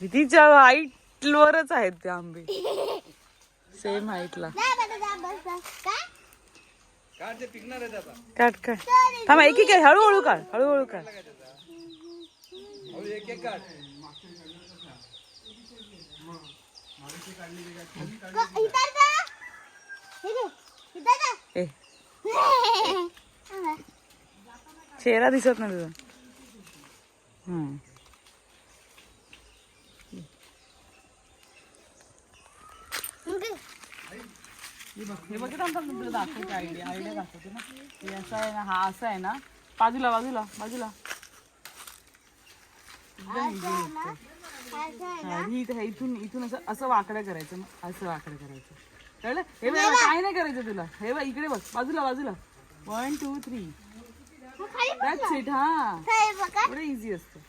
भीतीच्या हाईट वरच आहेत ते आंबे, सेम हाईटला. काढ काढ, थांब एक एक हळूहळू काढ, हळूहळू काढ. ए चेहरा दिसत नाही तुझा. हे बघ तुला दाखवते, आयडिया दाखवते ना. हे असं आहे ना, हा असं आहे ना, बाजूला बाजूला बाजूला इथून इथून असं असं वाकडं करायचं, असं वाकडं करायचं, कळलं? हे बघ काय नाही करायचं तुला. हे बघ इकडे बघ, बाजूला बाजूला, 1 2 3. That's it. हा एवढं इझी असतं.